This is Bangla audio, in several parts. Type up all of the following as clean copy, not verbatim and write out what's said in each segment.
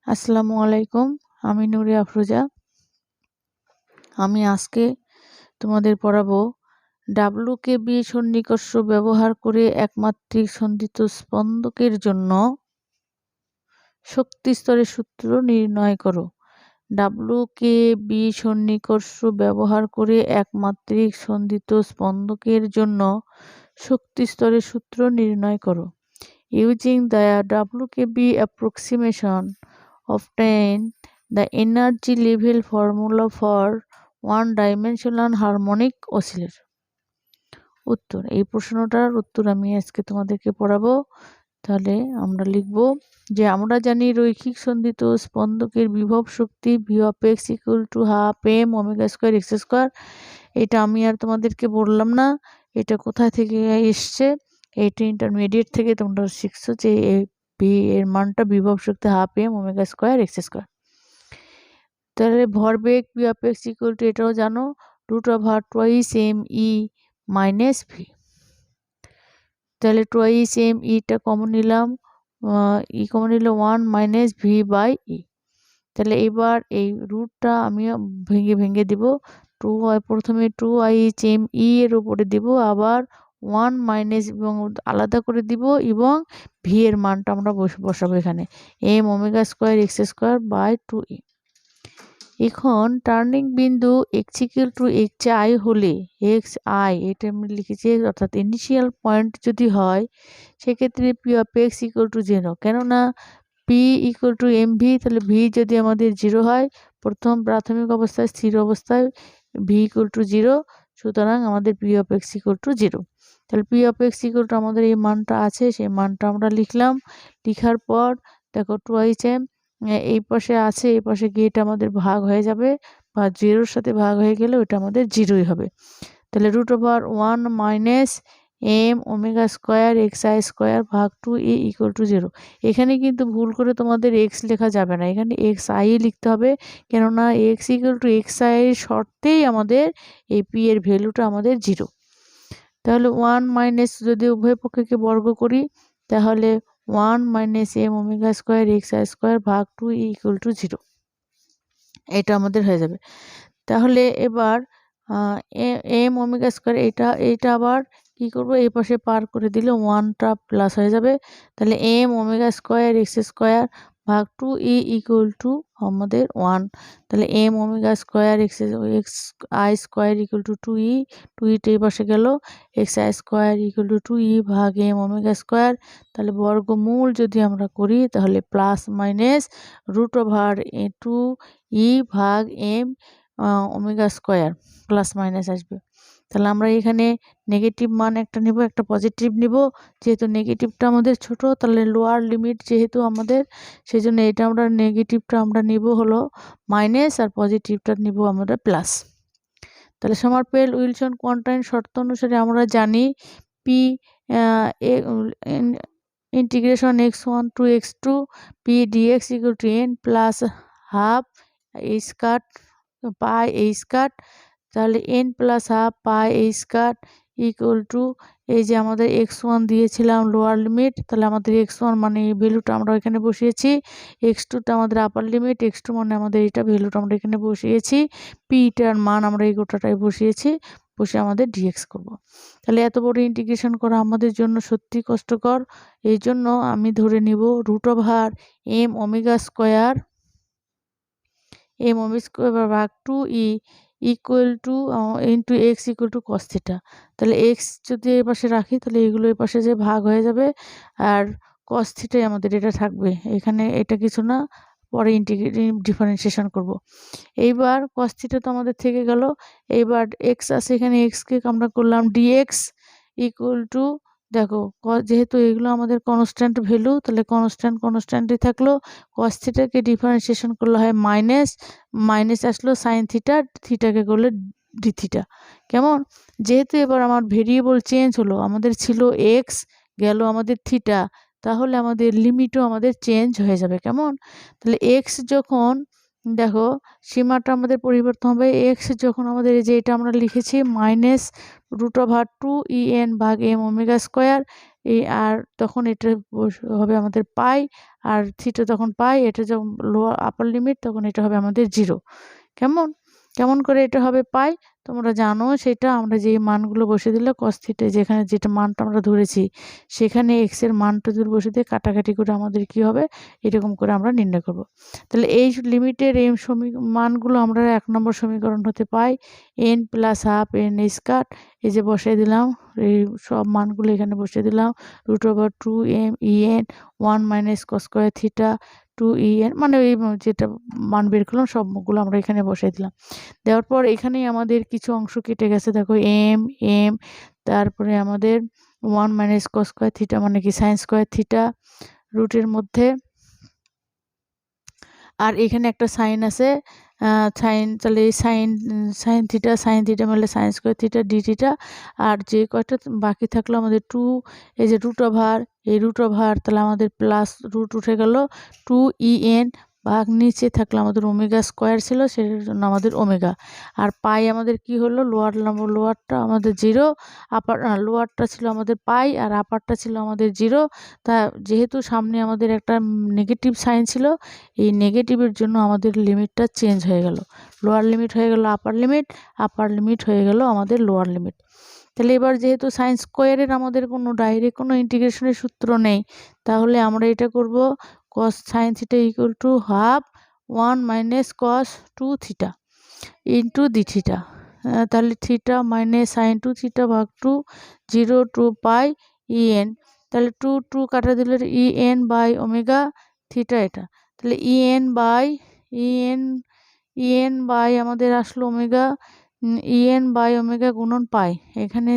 আসসালামু আলাইকুম। আমি নূরে আফরোজা। আমি আজকে তোমাদের পড়াবো ডাব্লুকেবি সন্নিকর্ষ ব্যবহার করে একমাত্রিক সন্ধিত স্পন্দকের জন্য শক্তি স্তরের সূত্র নির্ণয় করো। ডাব্লুকেবি সন্নিকর্ষ ব্যবহার করে একমাত্রিক সন্ধিত স্পন্দকের জন্য শক্তি স্তরের সূত্র নির্ণয় করো। Using the WKB approximation, obtain the energy level formula for one-dimensional harmonic oscillator. উত্তর, এই প্রশ্নটার উত্তর আমি আজকে তোমাদেরকে পড়াবো। তাহলে আমরা লিখব যে আমরা জানি রৈখিক সন্ধিত স্পন্দকের বিভব শক্তি V of X equal to half M omega square X square. এটা আমি আর তোমাদেরকে বললাম না, এটা কোথায় থেকে এসছে, এটা ইন্টারমিডিয়েট থেকে তোমরা শিখছো যে এর মানটা বিভব শক্তি half M omega square X square. তাহলে ভরবেগ P of X equal to এটাও জানো root over twice M E minus V. তাহলে টোয়াইস এম ইটা কমন নিলাম, ই কমন নিলে 1 মাইনাস ভি বাই ই। তাহলে এবার এই রুটটা আমি ভেঙে ভেঙে দিব। প্রথমে 2 এম ই এর উপরে দিব, আবার 1 মাইনাস এবং আলাদা করে দিব, এবং ভি এর মানটা আমরা বসাবো এখানে M omega square X square by 2 E. এখন টার্নিং বিন্দু X equal to X I হলে এক্স আই এটা আমি লিখেছি, অর্থাৎ ইনিশিয়াল পয়েন্ট যদি হয় সেক্ষেত্রে P of X equal to 0, কেননা P equal to M V. তাহলে ভি যদি আমাদের 0 হয়, প্রথম প্রাথমিক অবস্থায় স্থির অবস্থায় ভি ইকুয়াল টু 0, সুতরাং আমাদের P of X equal to 0। তাহলে P of X equal to আমাদের এই মানটা আছে, সেই মানটা আমরা লিখলাম। লিখার পর দেখো টোয়াইস এম এই পাশে আছে, এই পাশে গিয়ে এটা আমাদের ভাগ হয়ে যাবে, বা 0-র সাথে ভাগ হয়ে গেলে ওটা আমাদের 0ই হবে। তাহলে root over 1 minus M omega square X I square ভাগ 2 ই ইকুয়াল টু 0। এখানে কিন্তু ভুল করে তোমাদের এক্স লেখা যাবে না, এখানে এক্স আই লিখতে হবে, কেননা x equal to X I এর শর্তেই আমাদের এই পি এর ভ্যালুটা আমাদের 0। তাহলে 1 মাইনাস যদি উভয় পক্ষকে বর্গ করি তাহলে 1 minus M omega square X I square ভাগ 2 ই ইকুয়াল টু 0, এটা আমাদের হয়ে যাবে। তাহলে এবার এম ওমেগা স্কোয়ার এইটা আবার কি করব, এই পাশে পার করে দিলে 1টা প্লাস হয়ে যাবে। তাহলে M omega square X square ভাগ 2 ই ইকুয়াল টু আমাদের 1। তাহলে M omega square X I square equal to 2 ইটা এই পাশে গেল, X I square equal to 2 E ভাগ এম ওমেগা স্কোয়ার। তাহলে বর্গমূল যদি আমরা করি তাহলে plus minus root over 2 E ভাগ M omega square plus minus আসবে। তাহলে আমরা এখানে নেগেটিভ মান একটা নিব, একটা পজিটিভ নিব। যেহেতু নেগেটিভটা আমাদের ছোট, তাহলে লোয়ার লিমিট যেহেতু আমাদের, সেই জন্য এটা আমরা নেগেটিভটা আমরা নিব হলো মাইনাস, আর পজিটিভটা নিব আমরা প্লাস। তাহলে সমারফেল উইলসন কোয়ান্টাইন শর্ত অনুসারে আমরা জানি P integration x1 to x2 P DX equal to N plus half H cut pi H cut. তাহলে N plus half pi H cut equal to এই যে আমাদের x1 দিয়েছিলাম লোয়ার লিমিট, তাহলে আমাদের x1 মানে এই ভ্যালুটা আমরা এখানে বসিয়েছি, x2টা আমাদের আপার লিমিট, x2 মানে আমাদের এটা ভ্যালুটা আমরা এখানে বসিয়েছি, পিটার মান আমরা এই গোটাটাই বসিয়েছি, বসে আমাদের ডিএক্স করব। তাহলে এত বড় ইন্টিগ্রেশন করা আমাদের জন্য সত্যি কষ্টকর, এই জন্য আমি ধরে নিব root over M omega square ভাগ 2 E equal to into X equal to cos theta. তাহলে এক্স যদি এই পাশে রাখি তাহলে এগুলো এই পাশে যে ভাগ হয়ে যাবে, আর কস থিটাই আমাদের এটা থাকবে, এখানে এটা কিছু না, পরে ডিফারেন্সিয়েশন করব। এইবার কস থিটা তো আমাদের থেকে গেল, এইবার এক্স আছে এখানে, এক্সকে আমরা করলাম ডিএক্স ইকুয়াল টু, দেখো যেহেতু এগুলো আমাদের কনস্ট্যান্ট ভ্যালু, তাহলে কনস্ট্যান্টই থাকলো। কস থিটাকে ডিফারেন্সিয়েশন করলে হয় মাইনাস, মাইনাস আসলো সাইন থিটা, থিটাকে করলে ডি থিটা। কেমন, যেহেতু এবার আমার ভেরিয়েবল চেঞ্জ হলো, আমাদের ছিল এক্স, গেল আমাদের থিটা, তাহলে আমাদের লিমিটও আমাদের চেঞ্জ হয়ে যাবে। কেমন, তাহলে এক্স যখন, দেখো সীমাটা আমাদের পরিবর্তন হবে, এক্স যখন আমাদের এই যে এটা আমরা লিখেছি minus root over 2 E N ভাগ এম ওমেগা স্কোয়ার, আর তখন এটা হবে আমাদের পাই, আর থিটা তখন পাই, এটা যখন লোয়ার আপার লিমিট তখন এটা হবে আমাদের 0। কেমন কেমন করে এটা হবে পাই তোমরা জানো, সেটা আমরা যে মানগুলো বসে দিলে cos থিটা যেখানে যেটা মানটা আমরা ধরেছি সেখানে x এর মানটা যদি বসে দিয়ে কাটাকাটি করে আমাদের কি হবে এরকম করে আমরা নির্ণয় করব। তাহলে এই লিমিটের এই মানগুলো আমরা 1 নম্বর সমীকরণ হতে পাই n + হাফ n স্কয়ার, এই যে বসাই দিলাম, এই সব মানগুলো এখানে বসিয়ে দিলাম, √2m en 1 - cos square theta 2en, মানে এই যেটা মান বের করলাম সবগুলো আমরা এখানে বসাই দিলাম। দেওয়ার পর এখানেই আমাদের কিছু অংশ কেটে গেছে, দেখো m, তারপরে আমাদের 1 - cos স্কয়ার থিটা মানে কি sin স্কয়ার থিটা রুটের মধ্যে, আর এখানে একটা সাইন আছে, সাইন, তাহলে এই সাইন থিটা মানে sin square theta d theta, আর যে কয়টা বাকি থাকলো আমাদের 2, এই যে √ওভার, এই √ওভার, তাহলে আমাদের প্লাস রুট উঠে গেল 2en, ভাগ নিচে থাকলো আমাদের ওমেগা স্কয়ার ছিল সেটার জন্য আমাদের ওমেগা, আর পাই আমাদের কি হলো লোয়ারটা আমাদের 0, আপার লোয়ারটা ছিল আমাদের পাই আর আপারটা ছিল আমাদের 0। তা যেহেতু সামনে আমাদের একটা নেগেটিভ সাইন ছিল, এই নেগেটিভের জন্য আমাদের লিমিটটা চেঞ্জ হয়ে গেল, লোয়ার লিমিট হয়ে গেল আপার লিমিট হয়ে গেল আমাদের লোয়ার লিমিট। তাহলে এবার যেহেতু সাইন স্কোয়ারের আমাদের কোনো ডাইরেক্ট কোনো ইন্টিগ্রেশনের সূত্র নেই, তাহলে আমরা এটা করব cos sin theta equal to half 1 - cos 2 theta into d theta, তাহলে থিটা মাইনাস সাইন 2 থিটা ভাগ 2, 0 টু পাই en, তাহলে 2 কাটা দিলে en বাই ওমেগা থিটা, এটা তাহলে en বাই আমাদের আসলো ওমেগা, en বাই ওমেগা গুণন পাই, এখানে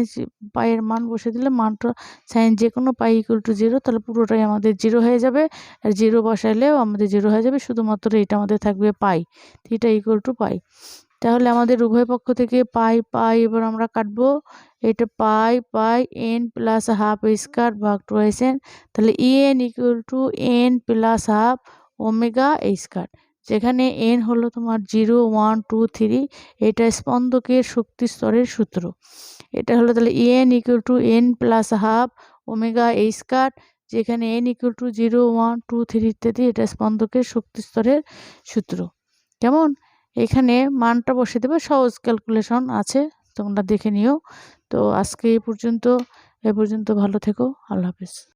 পাইয়ের মান বসে দিলে মানটা সাইন যে কোনো পাই ইকুয়াল টু 0, তাহলে পুরোটাই আমাদের 0 হয়ে যাবে, আর 0 বসাইলেও আমাদের 0 হয়ে যাবে, শুধুমাত্র এটা আমাদের থাকবে পাই, থিটা ইকুয়াল টু পাই। তাহলে আমাদের উভয় পক্ষ থেকে পাই এবার আমরা কাটবো, এটা পাই n + হাফ স্কয়ার ভাগ 2n, তাহলে en equal to n + half omega square, যেখানে n হলো তোমার 0, 1, 2, 3, এটা স্পন্দকের শক্তি স্তরের সূত্র, এটা হলো তাহলে en equal to n + half omega square, যেখানে n ইকুয়াল টু 0, 1, 2, 3 ইত্যাদি, এটা স্পন্দকের শক্তি স্তরের সূত্র। কেমন এখানে মানটা বসে দেবে, সহজ ক্যালকুলেশন আছে, তোমরা দেখে নিও। তো আজকে এ পর্যন্ত ভালো থেকো, আল্লাহ হাফেজ।